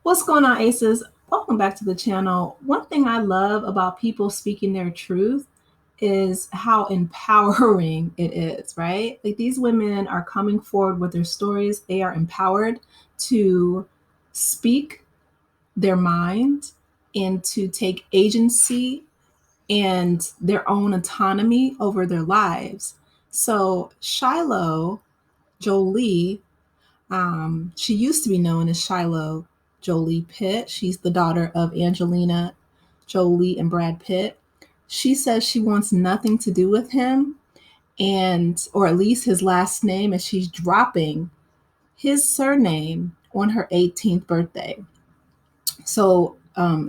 What's going on, Aces? Welcome back to the channel. One thing I love about people speaking their truth is how empowering it is, right? Like these women are coming forward with their stories. They are empowered to speak their mind and to take agency and their own autonomy over their lives. So, Shiloh Jolie, she used to be known as Shiloh Jolie Pitt. She's the daughter of Angelina Jolie and Brad Pitt. She says she wants nothing to do with him, and or at least his last name, and she's dropping his surname on her 18th birthday. So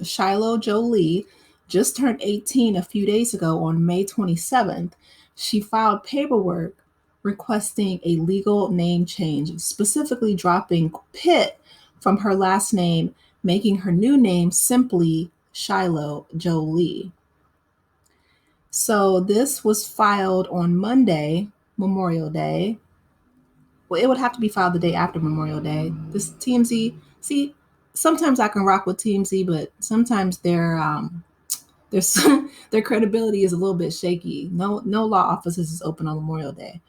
Shiloh Jolie just turned 18 a few days ago on May 27th. She filed paperwork requesting a legal name change, specifically dropping Pitt from her last name, making her new name simply Shiloh Jolie. So this was filed on Monday, Memorial Day. Well, it would have to be filed the day after Memorial Day. This TMZ, see, sometimes I can rock with TMZ, but sometimes their their credibility is a little bit shaky. No law offices is open on Memorial Day,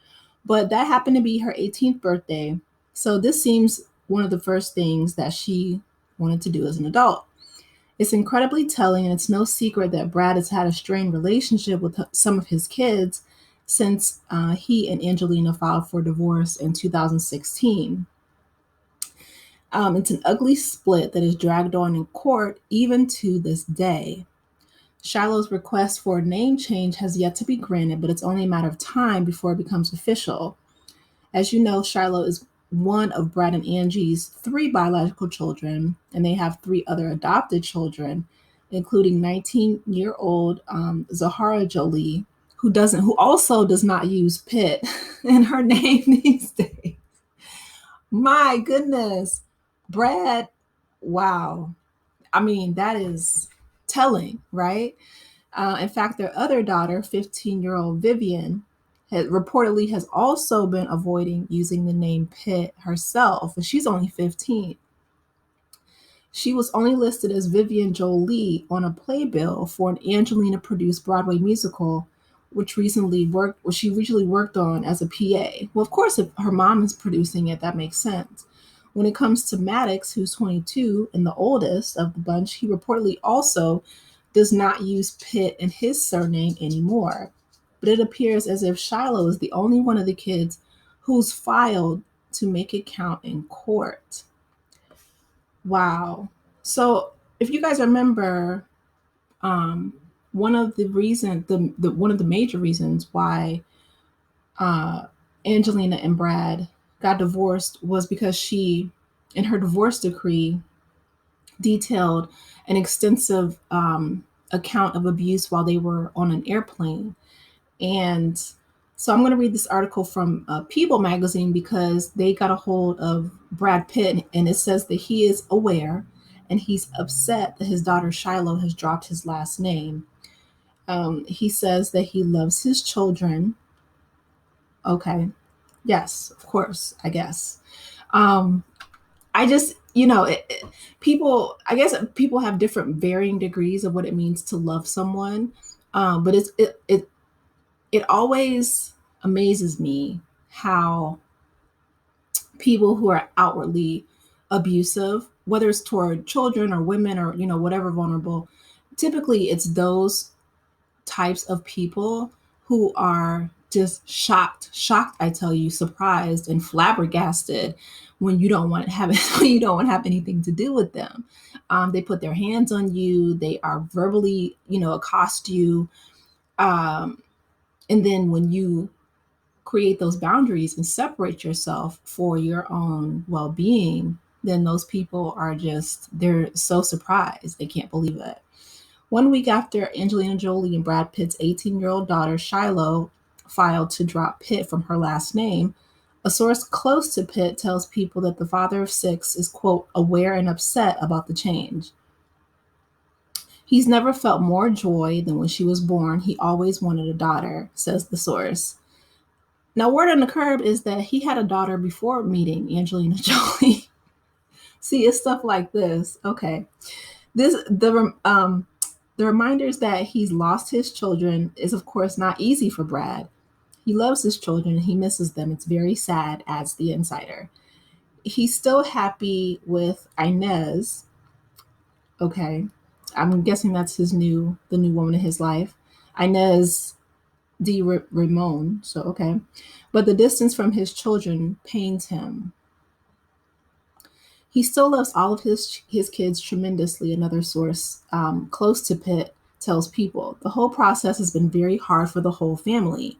but that happened to be her 18th birthday. So this seems one of the first things that she wanted to do as an adult. It's incredibly telling, and it's no secret that Brad has had a strained relationship with some of his kids since he and Angelina filed for divorce in 2016. It's an ugly split that is dragged on in court even to this day. Shiloh's request for a name change has yet to be granted, but it's only a matter of time before it becomes official. As you know, Shiloh is one of Brad and Angie's three biological children, and they have three other adopted children, including 19-year-old Zahara Jolie, who also does not use Pitt in her name these days. My goodness, Brad, wow. I mean, that is telling, right? In fact, their other daughter, 15-year-old Vivian, reportedly has also been avoiding using the name Pitt herself, and she's only 15. She was only listed as Vivian Jolie on a playbill for an Angelina-produced Broadway musical, which she recently worked on as a PA. Well, of course, if her mom is producing it, that makes sense. When it comes to Maddox, who's 22 and the oldest of the bunch, he reportedly also does not use Pitt in his surname anymore. But it appears as if Shiloh is the only one of the kids who's filed to make it count in court. Wow. So if you guys remember, um, one of the reasons, the one of the major reasons why uh, Angelina and Brad got divorced was because she, in her divorce decree, detailed an extensive account of abuse while they were on an airplane. And so I'm going to read this article from People magazine because they got a hold of Brad Pitt, and it says that he is aware and he's upset that his daughter Shiloh has dropped his last name. He says that he loves his children. Okay. Yes, of course, I guess. Um, I just, people, I guess people have different varying degrees of what it means to love someone. But it always amazes me how people who are outwardly abusive, whether it's toward children or women or, whatever vulnerable, typically it's those types of people who are just shocked, I tell you, surprised and flabbergasted when you don't want to have when you don't want to have anything to do with them. They put their hands on you. They are verbally, accost you. Um, and then when you create those boundaries and separate yourself for your own well-being, then those people are they're so surprised. They can't believe it. 1 week after Angelina Jolie and Brad Pitt's 18-year-old daughter, Shiloh, filed to drop Pitt from her last name, a source close to Pitt tells People that the father of six is, quote, aware and upset about the change. He's never felt more joy than when she was born. He always wanted a daughter, says the source. Now, word on the curb is that he had a daughter before meeting Angelina Jolie. See, it's stuff like this. Okay. This the reminders that he's lost his children is of course not easy for Brad. He loves his children, he misses them. It's very sad, adds the insider. He's still happy with Inez. Okay. I'm guessing that's the new woman in his life. Inez Ramon. So okay. But the distance from his children pains him. He still loves all of his kids tremendously. Another source close to Pitt tells People. The whole process has been very hard for the whole family.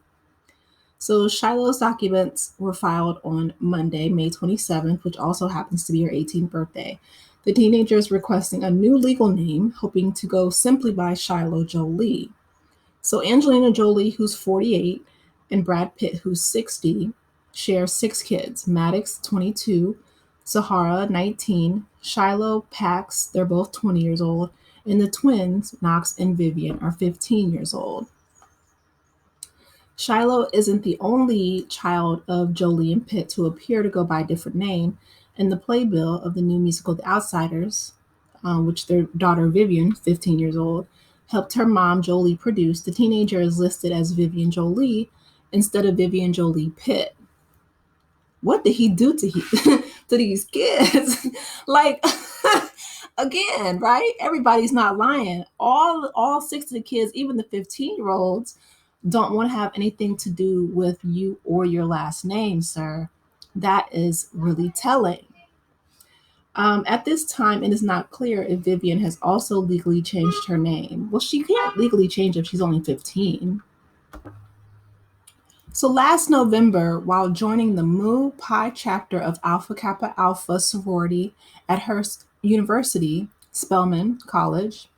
So Shiloh's documents were filed on Monday, May 27th, which also happens to be her 18th birthday. The teenager is requesting a new legal name, hoping to go simply by Shiloh Jolie. So Angelina Jolie, who's 48, and Brad Pitt, who's 60, share 6 kids. Maddox, 22, Sahara, 19, Shiloh, Pax, they're both 20 years old, and the twins, Knox and Vivian, are 15 years old. Shiloh isn't the only child of Jolie and Pitt to appear to go by a different name. In the playbill of the new musical The Outsiders, which their daughter Vivian, 15 years old, helped her mom Jolie produce, the teenager is listed as Vivian Jolie instead of Vivian Jolie Pitt. What did he do to to these kids? Like again, right? Everybody's not lying. All 6 of the kids, even the 15-year-olds, don't want to have anything to do with you or your last name, sir. That is really telling. At this time, it is not clear if Vivian has also legally changed her name. Well, she can't legally change if she's only 15. So last November, while joining the Mu Pi chapter of Alpha Kappa Alpha sorority at Hearst University, Spelman College,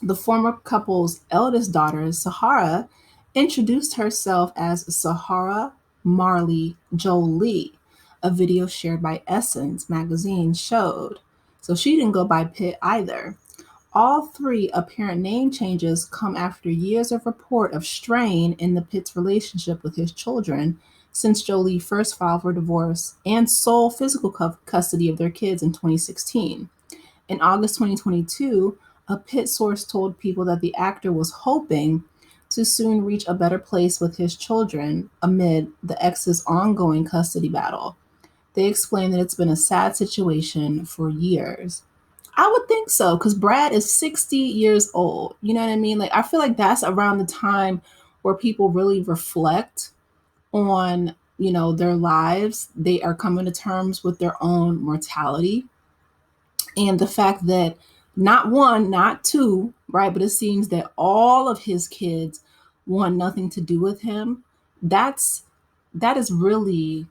the former couple's eldest daughter, Sahara, introduced herself as Sahara Marley Jolie, a video shared by Essence magazine showed. So she didn't go by Pitt either. All 3 apparent name changes come after years of report of strain in the Pitt's relationship with his children since Jolie first filed for divorce and sole physical custody of their kids in 2016. In August 2022, a Pitt source told People that the actor was hoping to soon reach a better place with his children amid the ex's ongoing custody battle. They explained that it's been a sad situation for years. I would think so, because Brad is 60 years old. You know what I mean? Like, I feel like that's around the time where people really reflect on, their lives. They are coming to terms with their own mortality and the fact that not one, not two, right, but it seems that all of his kids want nothing to do with him. That's that is really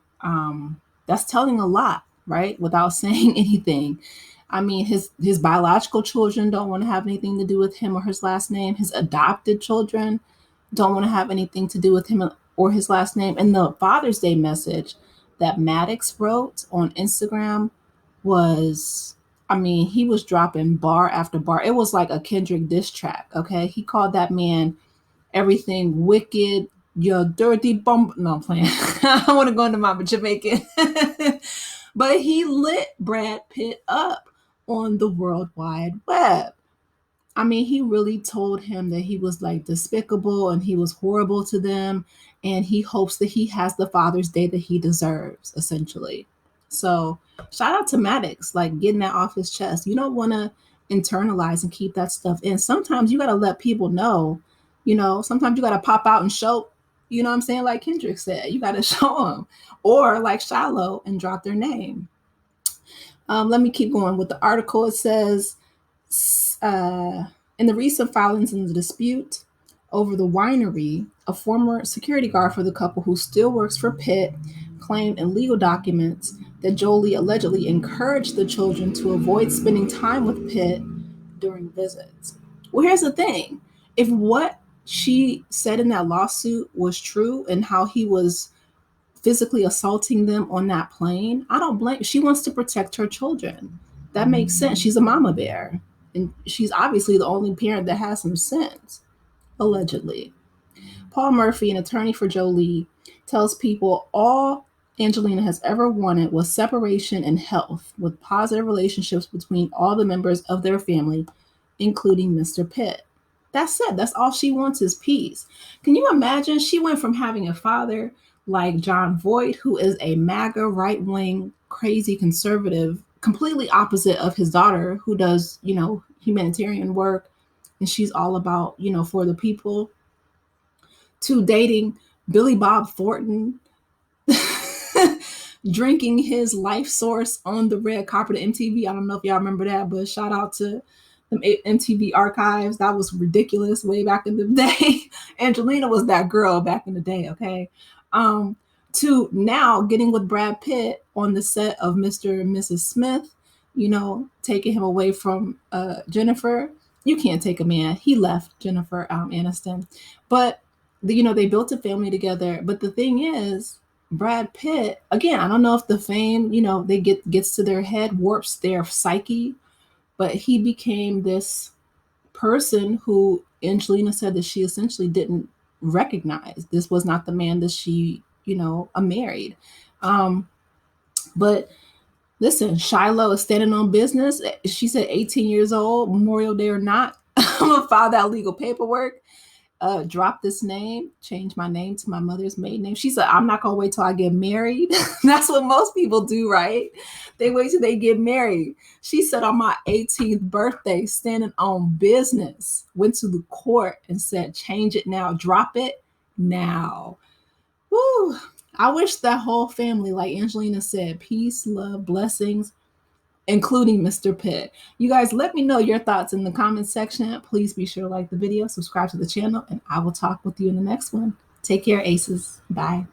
that's telling a lot, right? Without saying anything. I mean, his biological children don't want to have anything to do with him or his last name. His adopted children don't want to have anything to do with him or his last name. And the Father's Day message that Maddox wrote on Instagram was, I mean, he was dropping bar after bar. It was like a Kendrick diss track, okay? He called that man everything wicked, you dirty bum. No, I'm playing. I want to go into my Jamaican. But he lit Brad Pitt up on the World Wide Web. I mean, he really told him that he was like despicable and he was horrible to them. And he hopes that he has the Father's Day that he deserves, essentially. So shout out to Maddox, like getting that off his chest. You don't want to internalize and keep that stuff in. Sometimes you got to let people know, sometimes you got to pop out and show, you know what I'm saying? Like Kendrick said, you got to show them. Or like Shiloh and drop their name. Let me keep going with the article. It says, in the recent filings in the dispute over the winery, a former security guard for the couple who still works for Pitt claimed in legal documents that Jolie allegedly encouraged the children to avoid spending time with Pitt during visits. Well, here's the thing. If what she said in that lawsuit was true and how he was physically assaulting them on that plane, I don't blame. She wants to protect her children. That makes sense. She's a mama bear. And she's obviously the only parent that has some sense, allegedly. Paul Murphy, an attorney for Jolie, tells People all Angelina has ever wanted was separation and health, with positive relationships between all the members of their family, including Mr. Pitt. That's it. That's all she wants is peace. Can you imagine? She went from having a father like John Voight, who is a MAGA, right wing, crazy conservative, completely opposite of his daughter, who does, humanitarian work, and she's all about, for the people, to dating Billy Bob Thornton, drinking his life source on the red carpet of MTV. I don't know if y'all remember that, but shout out to the MTV archives. That was ridiculous way back in the day. Angelina was that girl back in the day, okay? To now getting with Brad Pitt on the set of Mr. and Mrs. Smith, taking him away from Jennifer. You can't take a man. He left Jennifer Aniston. But, they built a family together. But the thing is, Brad Pitt, again, I don't know if the fame, they gets to their head, warps their psyche, but he became this person who Angelina said that she essentially didn't recognize. This was not the man that she, married. But listen, Shiloh is standing on business. She said 18 years old, Memorial Day or not, I'm gonna file that legal paperwork. Drop this name, change my name to my mother's maiden name. She said, I'm not going to wait till I get married. That's what most people do, right? They wait till they get married. She said, on my 18th birthday, standing on business, went to the court and said, change it now, drop it now. Woo. I wish that whole family, like Angelina said, peace, love, blessings, including Mr. Pitt. You guys, let me know your thoughts in the comments section. Please be sure to like the video, subscribe to the channel, and I will talk with you in the next one. Take care, aces. Bye.